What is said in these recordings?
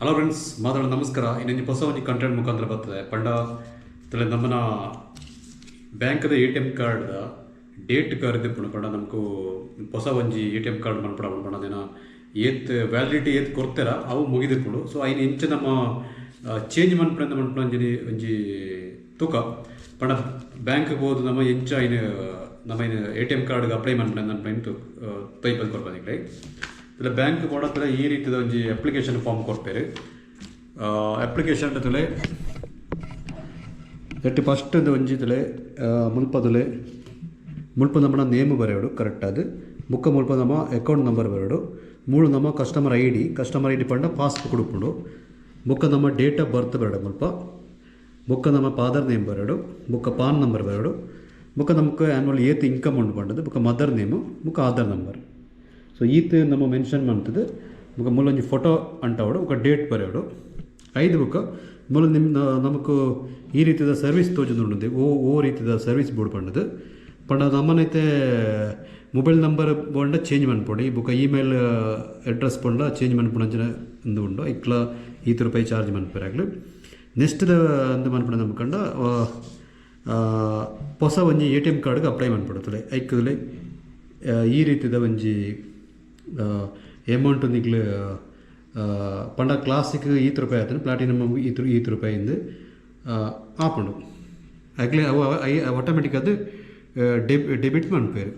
Hello friends, ಮಾತಾಡೋ ನಮಸ್ಕಾರ. ಇನ್ನೊಂದು ಹೊಸ ಒಂದು ಕಂಟೆಂಟ್ ಮುಖಾಂತರ ಬರ್ತದೆ. ಪಂಡ ತಲೆ ನಮ್ಮನ ಬ್ಯಾಂಕ್ದ ATM ಕಾರ್ಡ್ದ ಡೇಟ್ ಕರೆದಿಪ್ಪುಂಡು. ಪಂಡ ನಮಗೂ ಹೊಸ ಒಂಜಿ ATM ಕಾರ್ಡ್ ಮನ್ಪಡ ಪಂಡ ಅದೇನ ಏತ್ ವ್ಯಾಲಿಡಿಟಿ ಏತ್ ಕೊಡ್ತಾರ ಅವು ಮುಗಿದಿಪ್ಪುಂಡು. ಸೊ ಐನು ಇಂಚ ನಮ್ಮ ಚೇಂಜ್ ಮನ್ಪಡ ಒಂಜಿ ತೂಕ ಪಂಡ ಬ್ಯಾಂಕ್ಗೆ ಹೋದು ನಮ್ಮ ಎಂಚ ಐನು ನಮ್ಮ ಏನು ATM ಕಾರ್ಡ್ಗೆ ಅಪ್ಲೈ ಮನ್ಪಡ ನನ್ನ ತೊಯ್ಪದು ಕೊಡ್ಬೋದು. ಇಲ್ಲ ಬ್ಯಾಂಕ್ ಕೊಡತ್ತಲೆ ಈ ರೀತಿಯ ಒಂದು ಅಪ್ಲಿಕೇಶನ್ ಫಾರ್ಮ್ ಕೊಡ್ತಾರೆ. ಅಪ್ಲಿಕೇಶನ್ ತಲೆ ಎಟ್ಟು ಫಸ್ಟ್ ಒಂಜಿತಲೆ ಮುಲ್ಪ ನಮ್ಮ ನೇಮ್ ಬರೆಯೋಡು ಕರೆಕ್ಟ್ ಅದು ಮುಕ್ಕ ಮುಲ್ಪ ನಮ್ಮ ಅಕೌಂಟ್ ನಂಬರ್ ಬರೆಯೋಡು ಮೂಳು ನಮ್ಮ ಕಸ್ಟಮರ್ ಐ ಡಿ ಪಂಡ ಪಾಸ್ಬುಕ್ ಹುಡುಕೊಂಡು ಮುಕ್ಕ ನಮ್ಮ ಡೇಟ್ ಆಫ್ ಬರ್ತ್ ಬರೆಯೋಡು ಮುಕ್ಕ ನಮ್ಮ ಫಾದರ್ ನೇಮ್ ಬರೆಯೋಡು ಮುಕ್ಕ ಪಾನ್ ನಂಬರ್ ಬರೆಯೋಡು ಮುಕ್ಕ ನಮಗೆ ಆ್ಯನ್ವಲ್ ಏತ್ ಇನ್ಕಮ್ ಉಂಟು ಪಂಡದು ಮುಕ್ಕ ಮದರ್ ನೇಮು ಮುಕ್ಕ ಆಧಾರ್ ನಂಬರ್. ಸೊ ಈತ್ ನಮ್ಮ ಮೆನ್ಷನ್ ಮಾಡ್ತದೆ. ಮುಖ ಮೂಲೊಂಜಿ ಫೋಟೋ ಅಂಟವಡು ఒక ಡೇಟ್ ಬರೆಯೋಡು. 5 ಬುಕ್ಕ ಮೂಲ ನಮಕು ಈ ರೀತಿಯ ಸರ್ವಿಸ್ ತೋಜುಂಡು ಓ ರೀತಿಯ ಸರ್ವಿಸ್ ಬೋರ್ಡ್ ಪಂಡದು ಪಂಡ ನಮ್ಮನೈತೆ ಮೊಬೈಲ್ ನಂಬರ್ ಬೋಂಡ ಚೇಂಜ್ ಮನ್ಪೊಡಿ ಬುಕ್ಕ ಇಮೇಲ್ ಅಡ್ರೆಸ್ ಪಂಡ ಚೇಂಜ್ ಮನ್ಪೊಂಡ ಒಂದು ಉಂಡು ಇಕ್ಲ ₹5 ಚಾರ್ಜ್ ಮನ್ಪರಾಗ್ಲು. ನೆಕ್ಸ್ಟ್ ಅಂದು ಮನ್ಪಡ ನಮ್ಕಂಡ ಹೊಸ ಒಂಜಿ ATM ಕಾರ್ಡ್ಗೆ ಅಪ್ಲೈ ಮನ್ಪಡುತ್ತದೆ. ಐಕ್ಕದಲ್ಲಿ ಈ ರೀತಿಯ ಒಂಜಿ ಅಮೌಂಟ್ ನಿಗ್ಲು ಪಂಡ ಕ್ಲಾಸಿಕ್ ₹5 ಆತನ ಪ್ಲಾಟಿನಮ್ ₹5 ಆಪುಂಡು ಆಗ್ಲೇ ಅವು ಆಟೋಮೆಟಿಕ್ ಅದು ಡೆಬಿಟ್ ಮನ್ಪೇರು.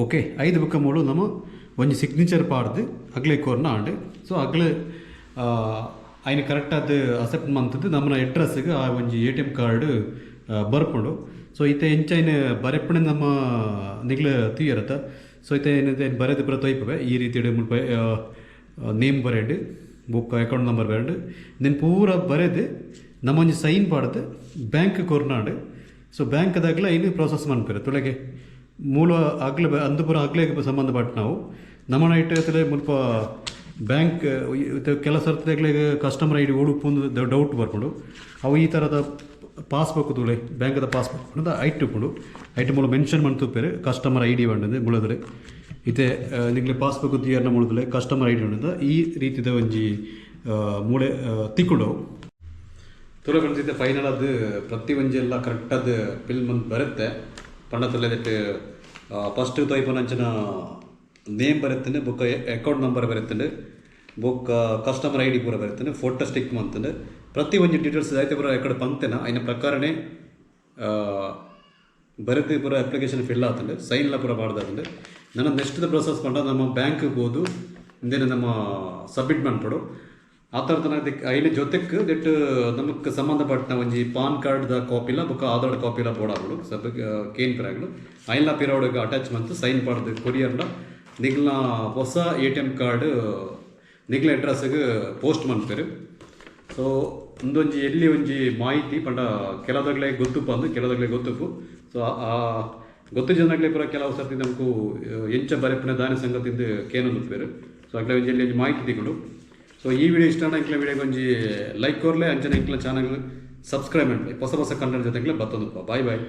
ಓಕೆ 5 ಬುಕ್ಕ ಮೂಳು ನಮ್ಮ ಒಂಜಿ ಸಿಗ್ನೇಚರ್ ಪಾಡ್ದು ಅಗ್ಲೇ ಕೋರ್ನ ಆಂಡೆ. ಸೊ ಅಗ್ಲೇ ಐನು ಕರೆಕ್ಟ್ ಅದು ಅಕ್ಸೆಪ್ಟ್ ಮಂತದ್ದು ನಮ್ಮನ ಅಡ್ರೆಸ್ಗೆ ಆ ಒಂಜಿ ATM ಕಾರ್ಡ್ ಬರ್ಪುಂಡು. ಸೊ ಈತೆ ಎಂಚೈನ ಬರೆಪ್ಪಣೆ ನಮ್ಮ ನಿಗ್ಲು ತೀಯರತ್ತ. ಸೊ ಐತೆ ಏನಿದೆ ಬರೆದು ಪುರ ತೊಯ್ಪವೆ ಈ ರೀತಿ ಮುಲ್ಪ ನೇಮ್ ಬರೆಡು ಬುಕ್ ಅಕೌಂಟ್ ನಂಬರ್ ಬರೆಡು ನೆನ್ ಪೂರ ಬರೆದು ನಮ್ಮೊಂಜಿ ಸೈನ್ ಪಾಡ್ದು ಬ್ಯಾಂಕ್ ಕೊರ್ನಾಡು. ಸೊ ಬ್ಯಾಂಕ್ದಾಗಲ ಐನು ಪ್ರಾಸೆಸ್ ಮನ್ಪೇರು ತುಳಗೆ ಮೂಲ ಆಗ್ಲೇ ಅಂದು ಪುರ ಆಗ್ಲೇ ಸಂಬಂಧಪಟ್ಟ ನಾವು ನಮ್ಮ ಇಟ್ಟಲೆ ಮುಲ್ಪ ಬ್ಯಾಂಕ್ ಕೆಲ ಸರ್ತಿದಾಗಲೇ ಕಸ್ಟಮರ್ ಐ ಡಿ ಓಡುಪುಂದು ಡೌಟ್ ಬರ್ಕೊಂಡು ಅವು ಈ ಥರದ ಪಾಸ್ಬುಕ್ ತುಳೆ ಬ್ಯಾಂಕದ ಪಾಸ್ಬುಕ್ ಅಂತ ಐಟುಕೊಂಡು ಮೂಲ ಮೆನ್ಷನ್ ಮಾಡ್ತುಪ್ಪೇರು ಕಸ್ಟಮರ್ ಐ ಡಿ ಬಂಡದೆ ಮುಳದ್ರೆ ಇತ್ತೆ ನಿಗ್ಲೆ ಪಾಸ್ಬುಕ್ ದಿಯರ್ನ ಮುಳದಲೆ ಕಸ್ಟಮರ್ ಐ ಡಿ ಉಂಡದ ಈ ರೀತಿಯ ಒಂಜಿ ಮೂಳೆ ತಿಕ್ಕೊಂಡು ತುಳ ಬಂದಿದ್ದೆ ಫೈನಲ್ ಅದು ಪ್ರತಿ ಒಂಜಿ ಎಲ್ಲ ಕರೆಕ್ಟಾದ ಬಿಲ್ ಮಂತ್ ಬರುತ್ತೆ ಪಂಡ ತುಲೆದಟ್ಟು ಫಸ್ಟ್ ತೊಯ್ಪನಂಚಿನ ನೇಮ್ ಬರುತ್ತಂಡೆ ಬುಕ್ಕ ಅಕೌಂಟ್ ನಂಬರ್ ಬರುತ್ತಂಡೆ ಬುಕ್ಕ ಕಸ್ಟಮರ್ ಐ ಡಿ ಪೂರ ಬರುತ್ತಂಡೆ ಫೋಟೋ ಸ್ಟಿಕ್ ಮಂತಂಡೆ ಪ್ರತಿ ಒಂಜಿ ಡೀಟೇಲ್ಸ್ ಆಯ್ತು ಪೂರ ಎಕಡೆ ಪಂತೇನ ಐನ ಪ್ರಕಾರನೇ ಬರೆದು ಪೂರ ಅಪ್ಲಿಕೇಶನ್ ಫಿಲ್ ಆತಂಡೆ ಸೈನ್ ಎಲ್ಲ ಪೂರ ಮಾಡ್ದಂಡೆ ನನ್ನ ನೆಕ್ಸ್ಟ್ ಪ್ರೊಸೆಸ್ ಪಂಡ ನಮ್ಮ ಬ್ಯಾಂಕ್ಗೆ ಹೋದು ಇಂದೇನೆ ನಮ್ಮ ಸಬ್ಮಿಟ್ ಮಾಡ್ಕೊಡು ಆ ಥರದ ಐನ ಜೊತೆಗೆ ದಟ್ ನಮಗೆ ಸಂಬಂಧಪಟ್ಟ ಒಂಜಿ ಪಾನ್ ಕಾರ್ಡ್ದ ಕಾಪಿಲ್ಲ ಬುಕ್ಕ ಆಧಾರ್ ಕಾಪಿಲ್ಲ ಬೋಡಾಗಳು ಸಬ್ ಕೇನ್ ಪರಾಗಳು ಐನ ಪಿರೋಡ್ಗೆ ಅಟ್ಯಾಚ್ ಮಂತು ಸೈನ್ ಪಾಡ್ದು ಕೊರಿಯರ್ನ ನಿಗ್ಲ ಹೊಸ ATM ಕಾರ್ಡ್ ನಿಗ್ಲ ಅಡ್ರೆಸ್ಗೆ ಪೋಸ್ಟ್ ಮನ್ಪೇರು. ಸೊ ಒಂದೊಂಜಿ ಎಲ್ಲಿ ಒಂಜಿ ಮಾಹಿತಿ ಪಂಡ ಕೆಲದಾಗಲೇ ಗೊತ್ತುಪ್ಪ ಅಂದು ಕೆಲದಾಗಲೇ ಗೊತ್ತುಪ್ಪು. ಸೊ ಗೊತ್ತು ಜನಗಳೇ ಪೂರ ಕೆಲವು ಸರ್ತಿ ನಮಗೂ ಎಂಚ ಬರೆಪಿನ ದಾನಿ ಸಂಗತಿಂದು ಕೇನೊಂದುಪ್ಪೇರು. ಸೊ ಅಗ್ಲೇ ಒಂಜಿ ಎಲ್ಲಿ ಮಾಹಿತಿ ತಿಗಳು. ಸೊ ಈ ವಿಡಿಯೋ ಇಷ್ಟ ಇಂಕ್ಲ ವಿಡಿಯೋಗೆ ಒಂಜಿ ಲೈಕ್ ಕೊರ್ಲೆ ಅಂಚನೆ ಇಂಕ್ಲ ಚಾನಲ್ ಸಬ್ಸ್ಕ್ರೈಬ್ ಮಾಡಿ ಹೊಸ ಕಂಟೆಂಟ್ ಜೊತೆಗೆ ಬರ್ತದಪ್ಪ. ಬಾಯ್ ಬಾಯ್.